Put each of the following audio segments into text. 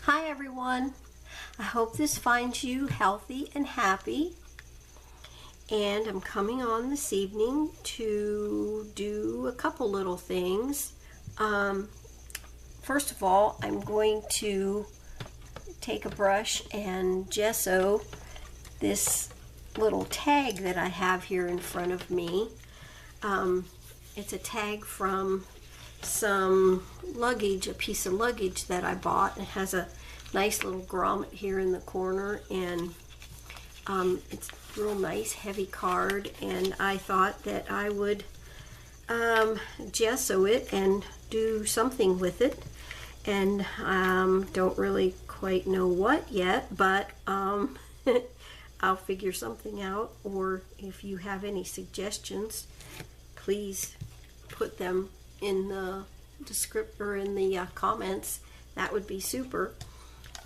Hi everyone. I hope this finds you healthy and happy. And I'm coming on this evening to do a couple little things. First of all, I'm going to take a brush and gesso this little tag that I have here in front of me. It's a tag from some luggage, a piece of luggage that I bought. It has a nice little grommet here in the corner, and it's a real nice heavy card, and I thought that I would gesso it and do something with it, and don't really quite know what yet, but I'll figure something out. Or if you have any suggestions, please put them in the descriptor, in the comments. That would be super.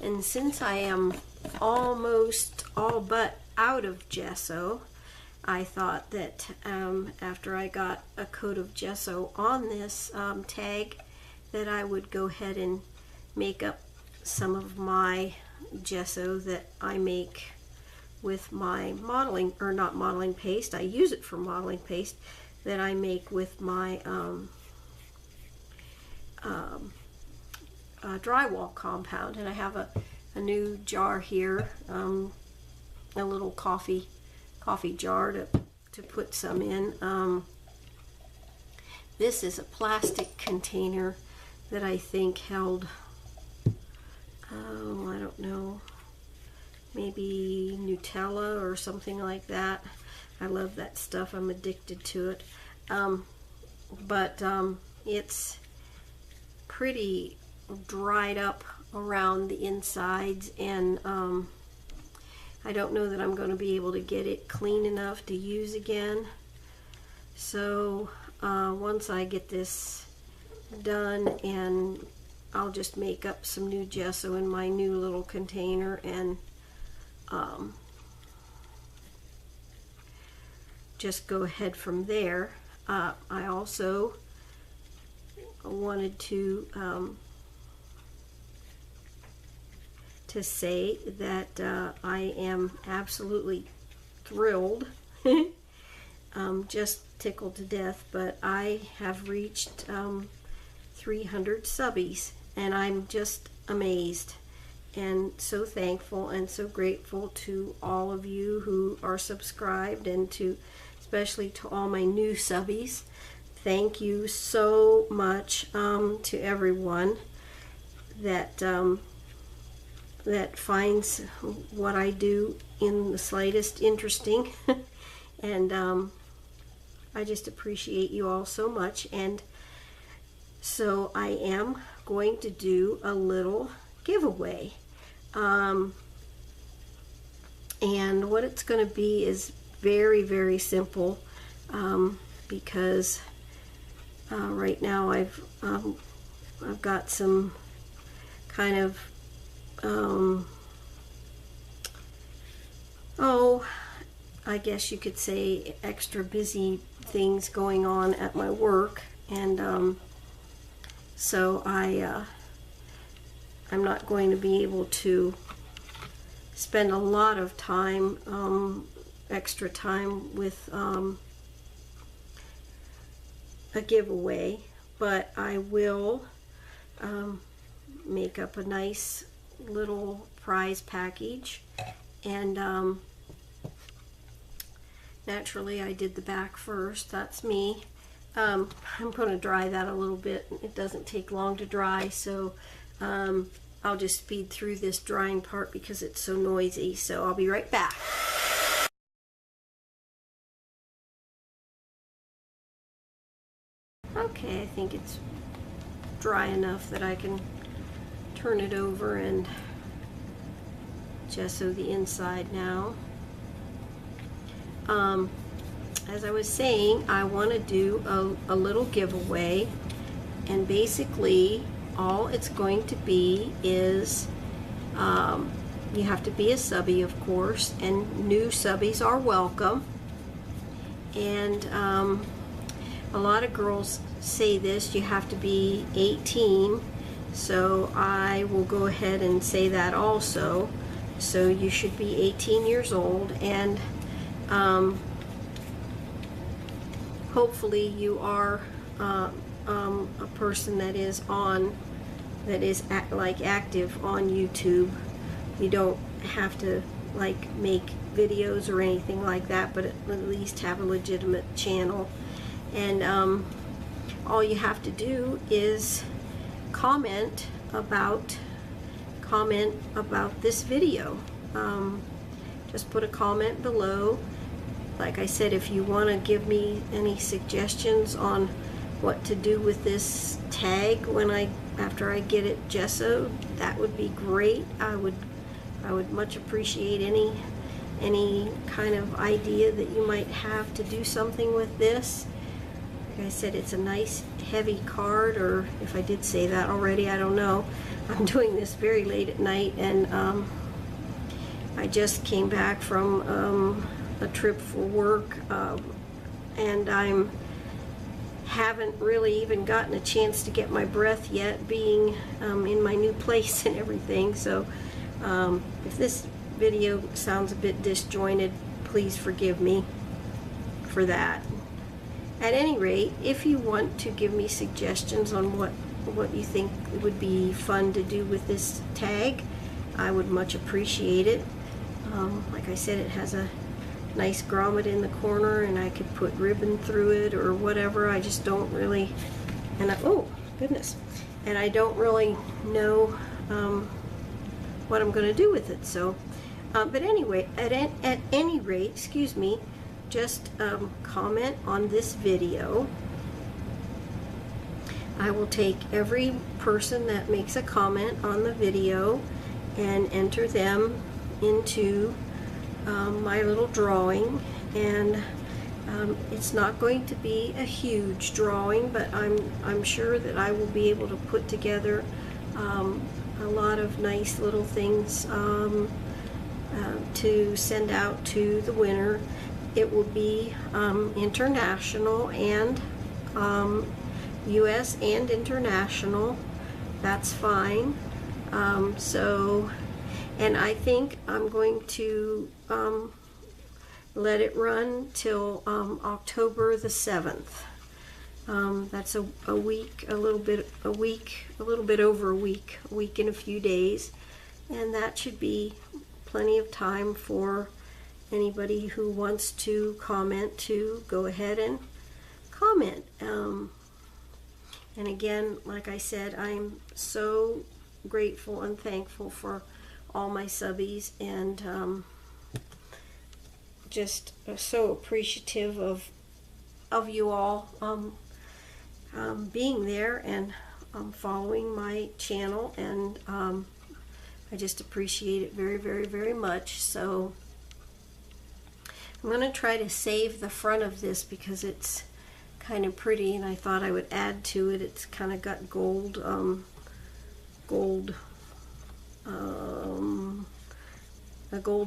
And since I am almost all but out of gesso, I thought that after I got a coat of gesso on this tag, that I would go ahead and make up some of my gesso that I make with my modeling, or not modeling paste, I use it for modeling paste, that I make with my drywall compound. And I have a new jar here, a little coffee jar to put some in. This is a plastic container that I think held, I don't know, maybe Nutella or something like that. I love that stuff. I'm addicted to it. But it's pretty dried up around the insides, and I don't know that I'm going to be able to get it clean enough to use again. So once I get this done, and I'll just make up some new gesso in my new little container, and just go ahead from there. I also wanted to say that I am absolutely thrilled, just tickled to death, but I have reached 300 subbies, and I'm just amazed and so thankful and so grateful to all of you who are subscribed, and especially to all my new subbies. Thank you so much to everyone that that finds what I do in the slightest interesting. And I just appreciate you all so much. And so I am going to do a little giveaway. And what it's going to be is very, very simple, because right now I've got some kind of I guess you could say extra busy things going on at my work, and so I'm not going to be able to spend a lot of time, extra time, with a giveaway, but I will make up a nice little prize package. And naturally I did the back first. That's me. I'm going to dry that a little bit. It doesn't take long to dry, so I'll just speed through this drying part because it's so noisy. So I'll be right back. Okay, I think it's dry enough that I can turn it over and gesso the inside now. As I was saying, I want to do a little giveaway, and basically all it's going to be is you have to be a subby, of course, and new subbies are welcome. And a lot of girls say this, you have to be 18. So I will go ahead and say that also. So you should be 18 years old, and hopefully you are a person that is active on YouTube. You don't have to like make videos or anything like that, but at least have a legitimate channel. And all you have to do is comment about this video. Just put a comment below. Like I said, if you want to give me any suggestions on what to do with this tag after I get it gessoed, that would be great. I would much appreciate any kind of idea that you might have to do something with this. Like I said, it's a nice heavy card, or if I did say that already, I don't know. I'm doing this very late at night, and I just came back from a trip for work, and haven't really even gotten a chance to get my breath yet, being in my new place and everything. So if this video sounds a bit disjointed, please forgive me for that. At any rate, if you want to give me suggestions on what you think would be fun to do with this tag, I would much appreciate it. Like I said, it has a nice grommet in the corner, and I could put ribbon through it or whatever. I just don't really, oh goodness, and I don't really know what I'm going to do with it. So, but anyway, at any rate, excuse me, just comment on this video. I will take every person that makes a comment on the video and enter them into my little drawing. And it's not going to be a huge drawing, but I'm sure that I will be able to put together a lot of nice little things to send out to the winner. It will be international and US and international. That's fine. So, and I think I'm going to let it run till October the 7th. That's a week, a little bit over a week and a few days, and that should be plenty of time for anybody who wants to comment to go ahead and comment. And again, like I said, I'm so grateful and thankful for all my subbies, and just so appreciative of you all being there and following my channel, and I just appreciate it very, very, very much. So I'm going to try to save the front of this because it's kind of pretty, and I thought I would add to it. It's kind of got gold, a gold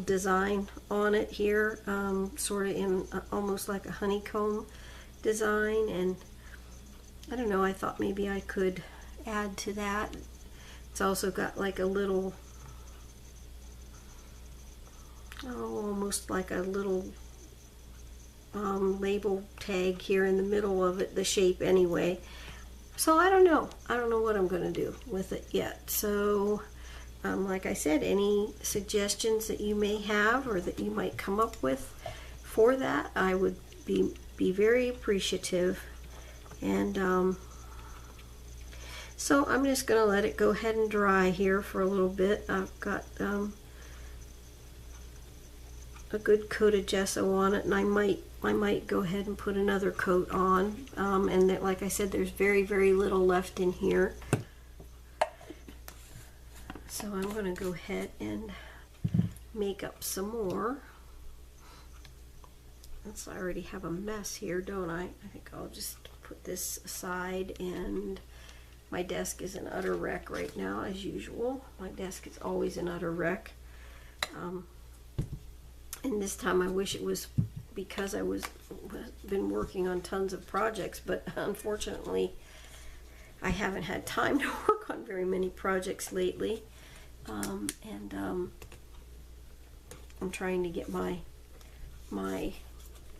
design on it here, sort of in almost like a honeycomb design, and I don't know, I thought maybe I could add to that. It's also got like a little, almost like a little label tag here in the middle of it, the shape anyway. So I don't know what I'm going to do with it yet. So like I said, any suggestions that you may have or that you might come up with for that, I would be very appreciative. And so I'm just going to let it go ahead and dry here for a little bit. I've got a good coat of gesso on it, and I might go ahead and put another coat on. And that, like I said, there's very, very little left in here. So I'm going to go ahead and make up some more. So I already have a mess here, don't I? I think I'll just put this aside, and my desk is an utter wreck right now, as usual. My desk is always an utter wreck. And this time I wish it was because I been working on tons of projects, but unfortunately I haven't had time to work on very many projects lately, and I'm trying to get my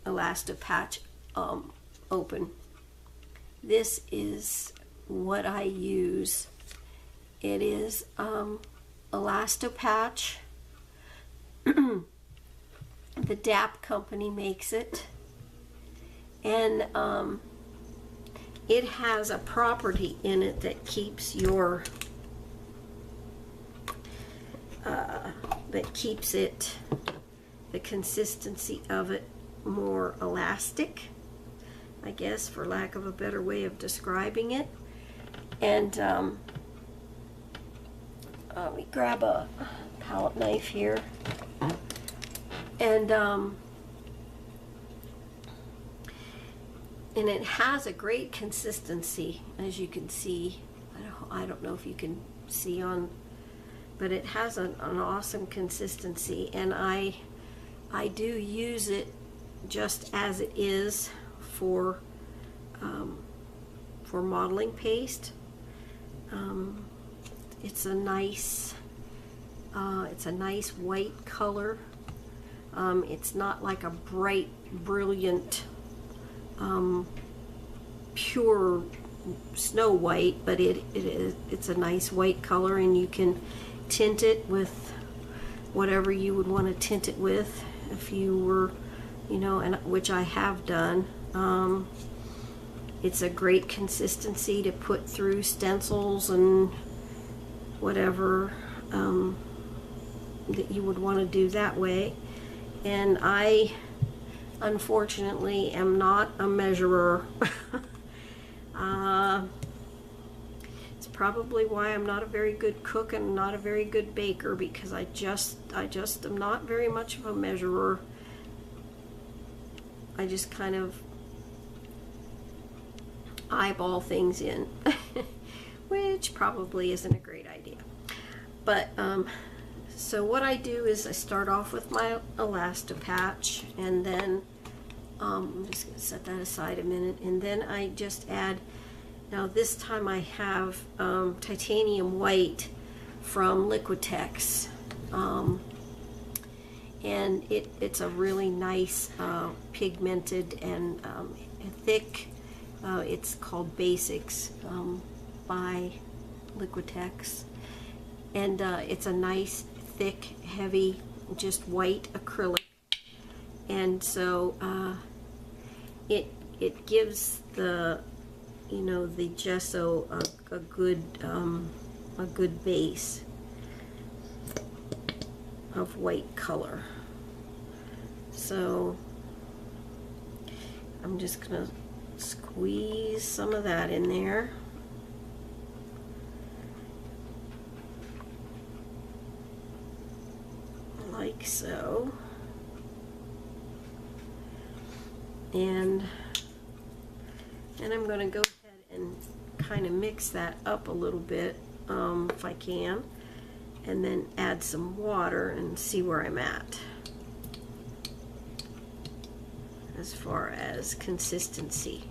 Elastopatch open. This is what I use. It is Elastopatch. The DAP company makes it, and it has a property in it that keeps your the consistency of it more elastic, I guess, for lack of a better way of describing it. And let me grab a palette knife here. And it has a great consistency, as you can see. I don't know if you can see on, but it has an awesome consistency, and I do use it just as it is for modeling paste. It's a nice white color. It's not like a bright, brilliant, pure snow white, but it's a nice white color, and you can tint it with whatever you would want to tint it with if you were, and which I have done. It's a great consistency to put through stencils and whatever that you would want to do that way. And I, unfortunately, am not a measurer. It's probably why I'm not a very good cook and not a very good baker, because I just am not very much of a measurer. I just kind of eyeball things in, which probably isn't a great idea. But so what I do is I start off with my Elastopatch, and then I'm just going to set that aside a minute, and then I just add, now this time I have titanium white from Liquitex, and it's a really nice pigmented and thick, it's called Basics by Liquitex, and it's a nice thick, heavy, just white acrylic, and so it gives the the gesso a good base of white color. So I'm just gonna squeeze some of that in there. Like so. And I'm going to go ahead and kind of mix that up a little bit if I can, and then add some water and see where I'm at as far as consistency.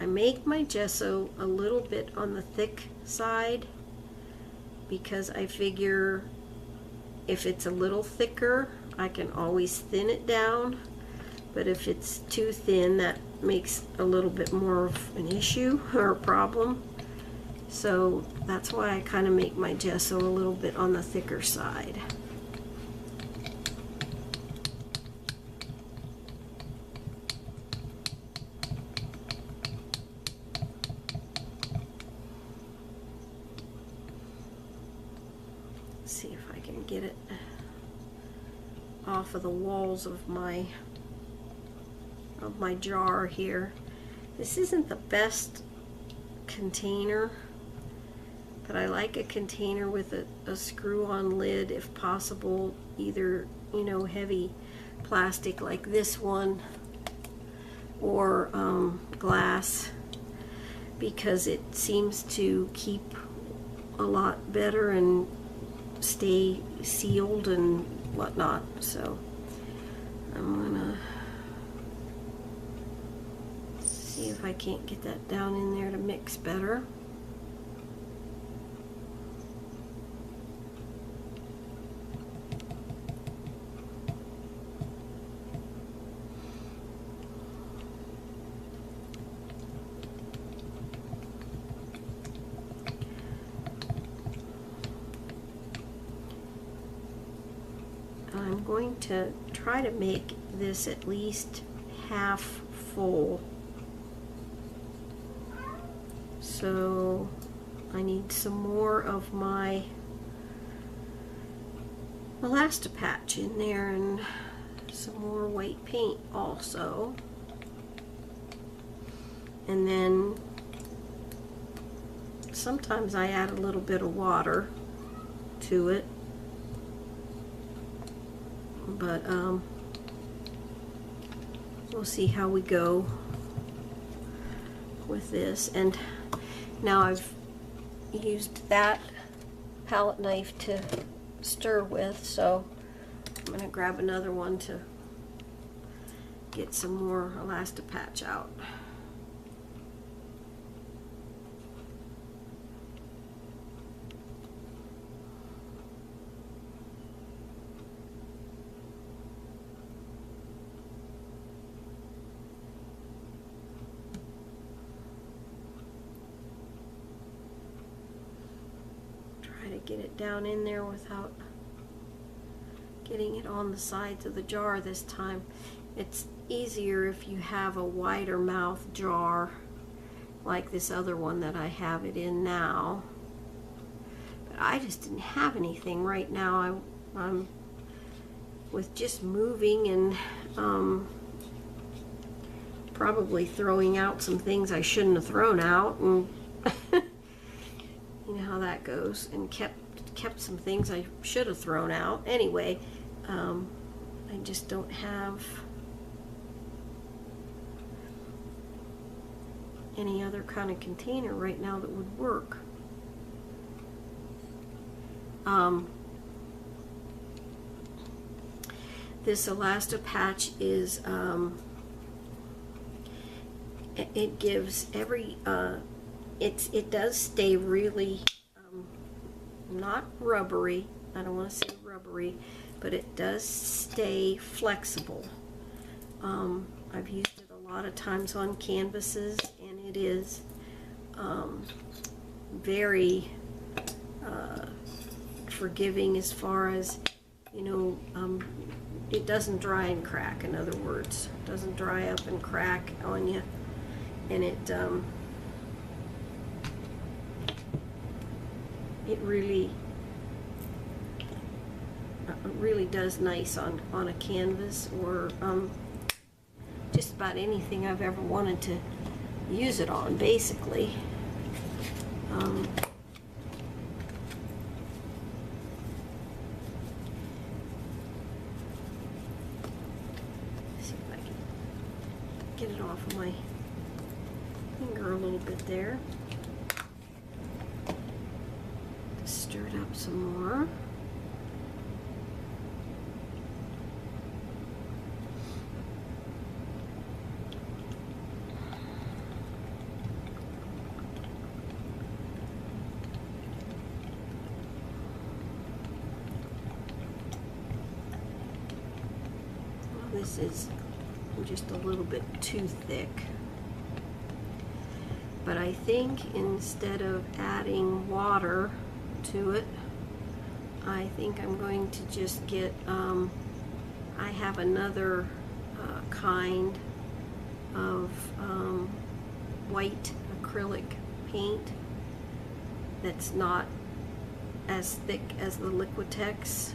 I make my gesso a little bit on the thick side because I figure if it's a little thicker, I can always thin it down. But if it's too thin, that makes a little bit more of an issue or a problem. So that's why I kind of make my gesso a little bit on the thicker side. Let's see if I can get it off of the walls of my jar here. This isn't the best container, but I like a container with a screw-on lid if possible, either heavy plastic like this one or glass, because it seems to keep a lot better and stay sealed and whatnot. So I'm gonna see if I can't get that down in there to mix better. I'm going to try to make this at least half full. So I need some more of my Elastipatch in there and some more white paint also. And then sometimes I add a little bit of water to it, but we'll see how we go with this. And now I've used that palette knife to stir with, so I'm going to grab another one to get some more Elastipatch out. Get it down in there without getting it on the sides of the jar this time. It's easier if you have a wider mouth jar like this other one that I have it in now, but I just didn't have anything right now. I'm with just moving and probably throwing out some things I shouldn't have thrown out, and you know how that goes, and kept some things I should have thrown out. Anyway, I just don't have any other kind of container right now that would work. This Elastipatch is it gives every it does stay really not rubbery. I don't want to say rubbery, but it does stay flexible. I've used it a lot of times on canvases, and it is very forgiving as far as, you know, it doesn't dry and crack. In other words, it doesn't dry up and crack on you, and it really does nice on a canvas, or just about anything I've ever wanted to use it on, basically. See if I can get it off of my finger a little bit there. Stir it up some more. Well, this is just a little bit too thick, but I think instead of adding water to it, I think I'm going to just get I have another kind of white acrylic paint that's not as thick as the Liquitex,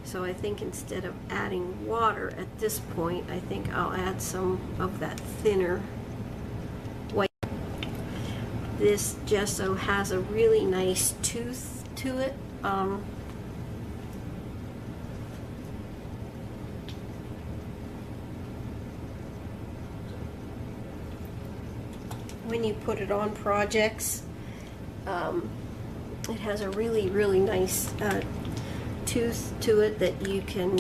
so I think instead of adding water at this point, I think I'll add some of that thinner white. This gesso has a really nice tooth to it. When you put it on projects, it has a really nice tooth to it that you can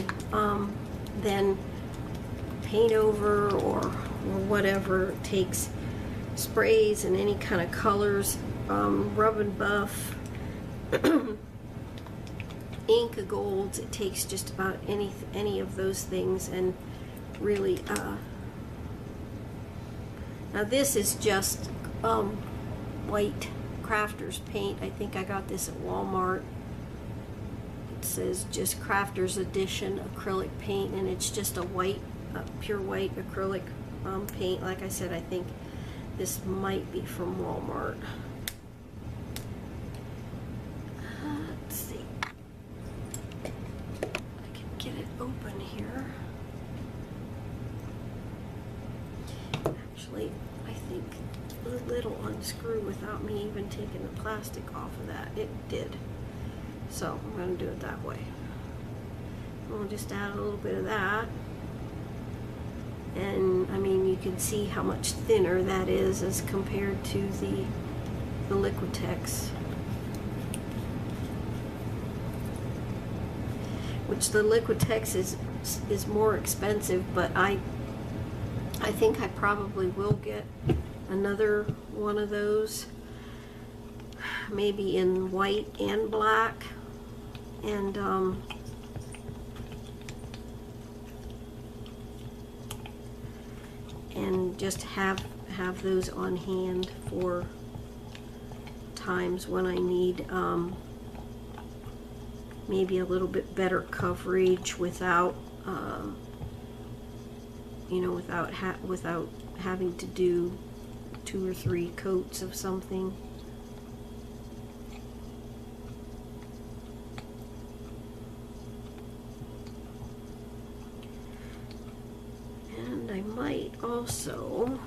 then paint over or whatever. It takes sprays and any kind of colors, rub and buff, ink of golds. It takes just about any of those things, and really now this is just white crafter's paint. I think I got this at Walmart. says just Crafter's Edition acrylic paint, and it's just a white, pure white acrylic paint. Like I said, I think this might be from Walmart. Let's see. I can get it open here. Actually, I think the lid will unscrew without me even taking the plastic off of that. It did. So I'm going to do it that way. We'll just add a little bit of that. And I mean, you can see how much thinner that is as compared to the Liquitex. Which the Liquitex is more expensive, but I think I probably will get another one of those, maybe in white and black, and just have those on hand for times when I need maybe a little bit better coverage without you know, without having to do 2 or 3 coats of something. And I might also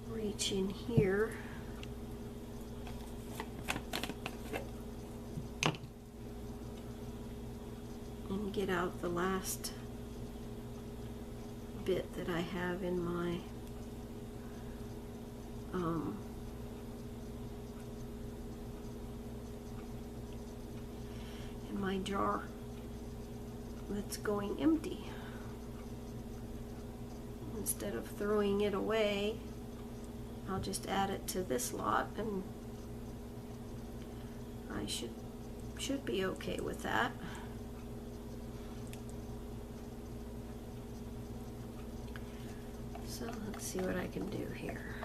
reach in here and get out the last bit that I have in my jar that's going empty. Instead of throwing it away, I'll just add it to this lot, and I should be okay with that. So let's see what I can do here.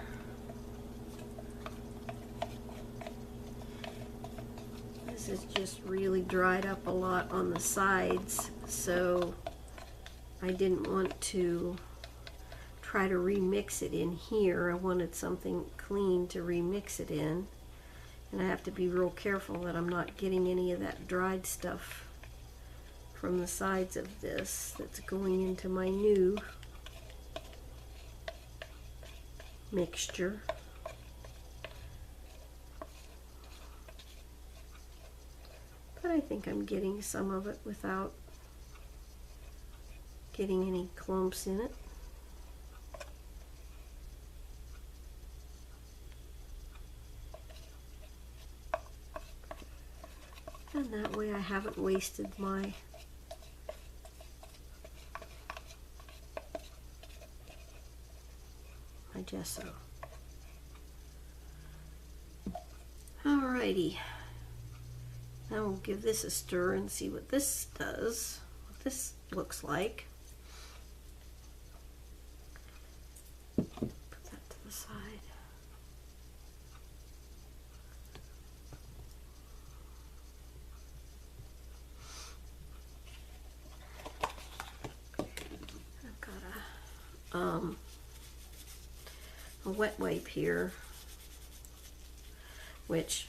This is just really dried up a lot on the sides, so I didn't want to try to remix it in here. I wanted something clean to remix it in, and I have to be real careful that I'm not getting any of that dried stuff from the sides of this that's going into my new mixture. But I think I'm getting some of it without getting any clumps in it. And that way I haven't wasted my gesso. Alrighty. Now we'll give this a stir and see what this does, what this looks like. Put that to the side. I've got a wet wipe here, which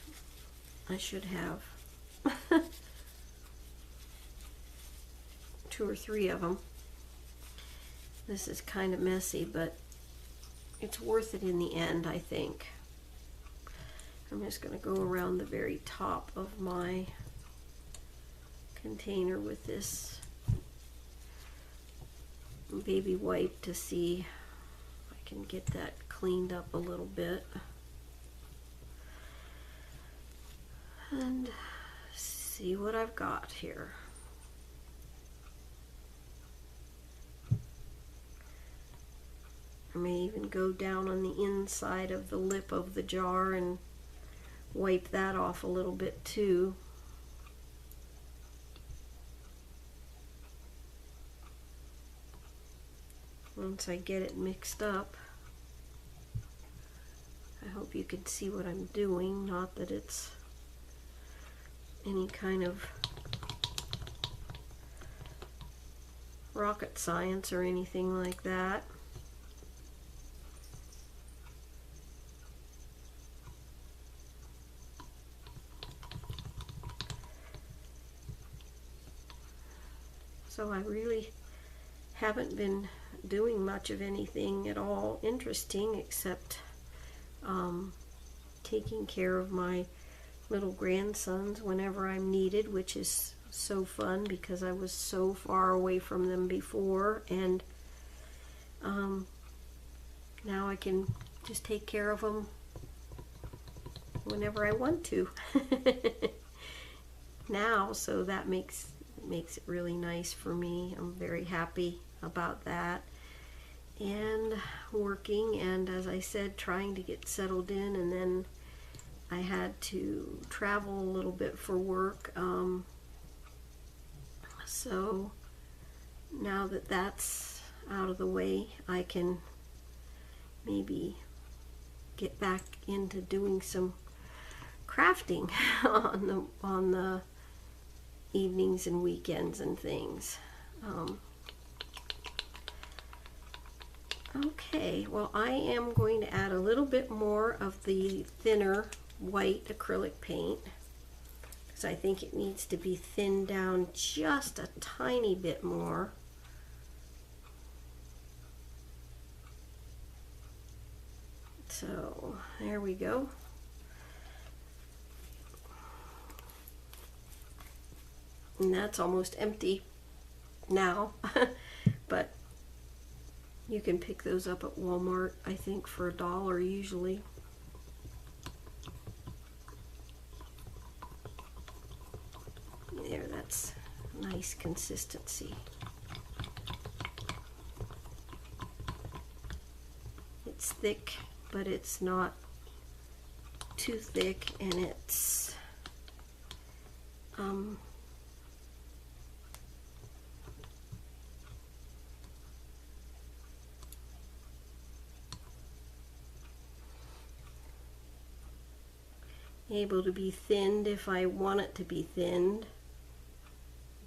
I should have 2 or 3 of them. This is kind of messy, but it's worth it in the end, I think. I'm just going to go around the very top of my container with this baby wipe to see if I can get that cleaned up a little bit. And see what I've got here. I may even go down on the inside of the lip of the jar and wipe that off a little bit too. Once I get it mixed up. I hope you can see what I'm doing, not that it's any kind of rocket science or anything like that. So I really haven't been doing much of anything at all interesting except taking care of my little grandsons whenever I'm needed, which is so fun because I was so far away from them before, and now I can just take care of them whenever I want to now, so that makes it really nice for me. I'm very happy about that, and working, and as I said, trying to get settled in, and then I had to travel a little bit for work, so now that that's out of the way, I can maybe get back into doing some crafting on the evenings and weekends and things. Okay, well, I am going to add a little bit more of the thinner white acrylic paint because I think it needs to be thinned down just a tiny bit more. So there we go. And that's almost empty now, but you can pick those up at Walmart, I think, for $1 usually. There, that's nice consistency. It's thick, but it's not too thick, and it's able to be thinned if I want it to be thinned,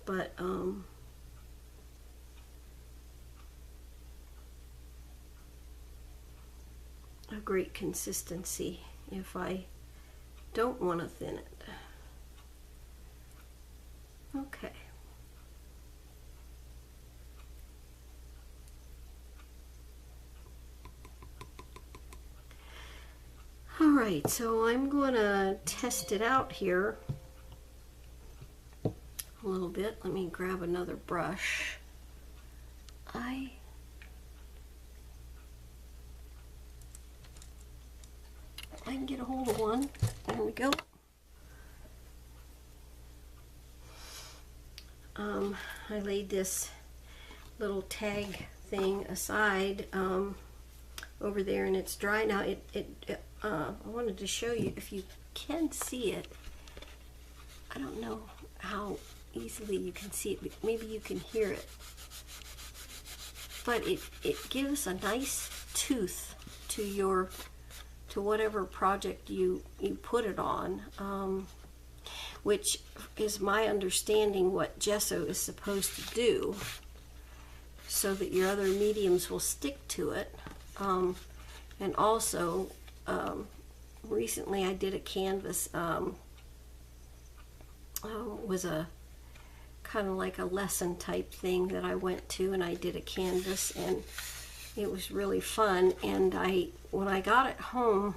but a great consistency if I don't want to thin it. Okay. Alright, so I'm going to test it out here a little bit. Let me grab another brush. I can get a hold of one. There we go. I laid this little tag thing aside over there, and it's dry now. I wanted to show you if you can see it. I don't know how easily you can see it, but maybe you can hear it. But it gives a nice tooth to whatever project you put it on, which is my understanding what gesso is supposed to do, so that your other mediums will stick to it. And also, recently I did a canvas, was a kind of like a lesson type thing that I went to, and I did a canvas, and it was really fun. And when I got it home,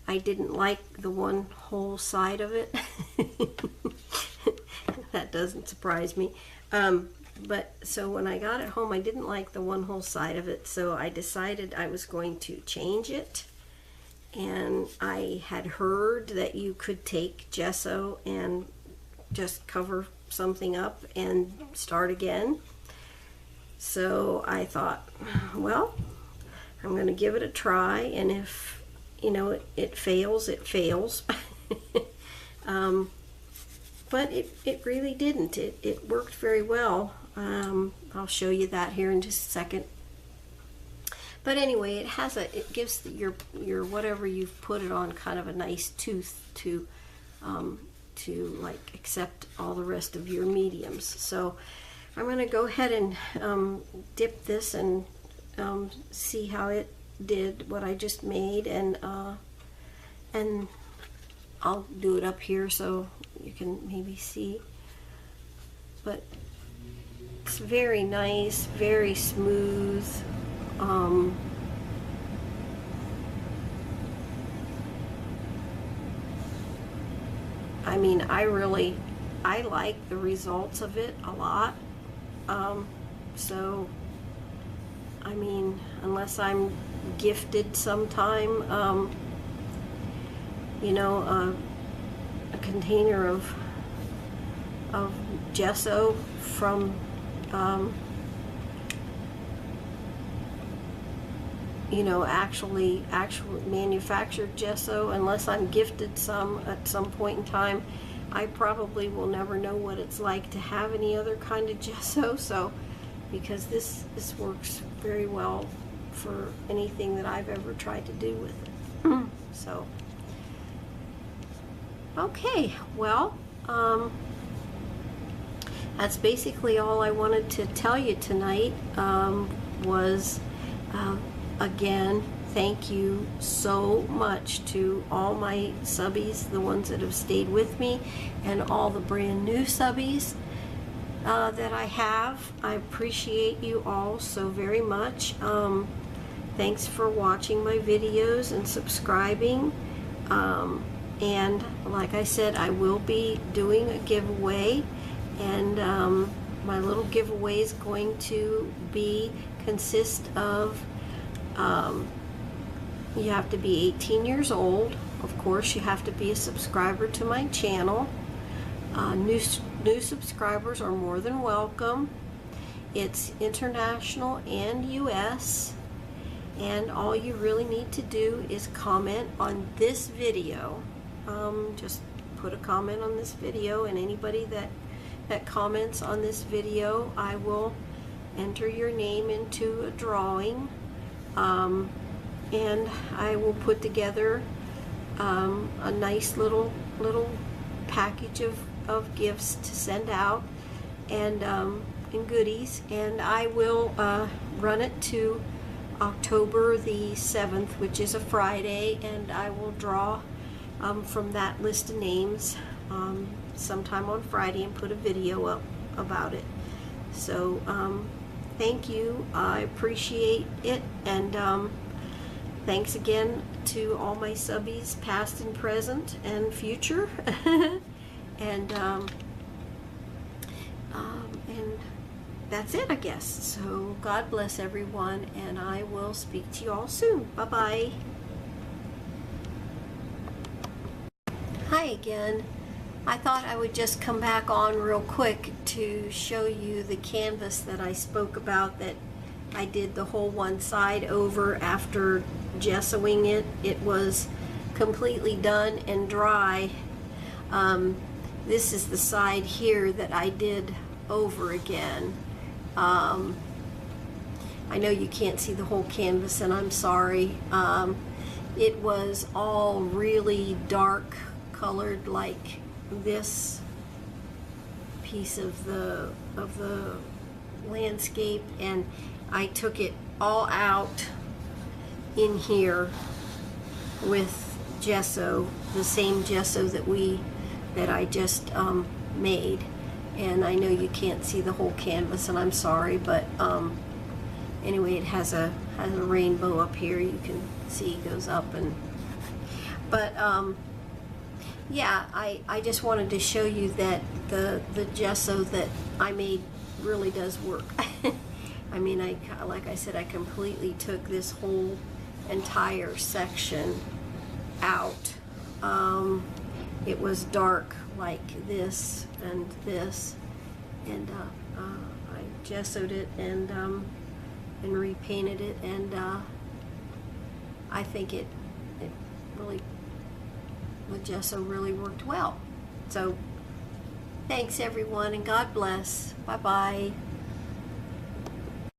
I didn't like the one whole side of it. That doesn't surprise me. But so when I got it home, I didn't like the one whole side of it, so I decided I was going to change it. And I had heard that you could take gesso and just cover something up and start again. So I thought, well, I'm going to give it a try, and if, you know, it fails, it fails. But it really didn't. It worked very well. I'll show you that here in just a second. But anyway, it gives your whatever you've put it on kind of a nice tooth to like accept all the rest of your mediums. So I'm going to go ahead and dip this and see how it did what I just made, and I'll do it up here so you can maybe see. But it's very nice, very smooth. I mean, I like the results of it a lot. So, I mean, unless I'm gifted sometime, you know, a container of gesso from you know, actually manufactured gesso, unless I'm gifted some at some point in time, I probably will never know what it's like to have any other kind of gesso. So, because this works very well for anything that I've ever tried to do with it. So, okay, well, that's basically all I wanted to tell you tonight. Again, thank you so much to all my subbies, the ones that have stayed with me, and all the brand new subbies that I have. I appreciate you all so very much. Thanks for watching my videos and subscribing. And like I said, I will be doing a giveaway, and my little giveaway is going to consist of you have to be 18 years old. Of course, you have to be a subscriber to my channel. New subscribers are more than welcome. It's international and US, and all you really need to do is comment on this video. Just put a comment on this video, and anybody that comments on this video, I will enter your name into a drawing. And I will put together a nice little package of gifts to send out, and goodies, and I will run it to October the 7th, which is a Friday, and I will draw from that list of names sometime on Friday and put a video up about it. So thank you. I appreciate it, and thanks again to all my subbies, past and present and future. and that's it, I guess. So God bless everyone, and I will speak to you all soon. Bye-bye. Hi again. I thought I would just come back on real quick to show you the canvas that I spoke about, that I did the whole one side over after gessoing it. It was completely done and dry. This is the side here that I did over again. I know you can't see the whole canvas, and I'm sorry. It was all really dark colored, like this piece of the landscape, and I took it all out in here with gesso, the same gesso that I just made. And I know you can't see the whole canvas, and I'm sorry, but anyway, it has a rainbow up here. You can see it goes up, but yeah, I just wanted to show you that the gesso that I made really does work. I mean, like I said, I completely took this whole entire section out. It was dark like this and this, and I gessoed it and repainted it, and I think it really, with gesso, really worked well. So thanks everyone, and God bless. Bye bye.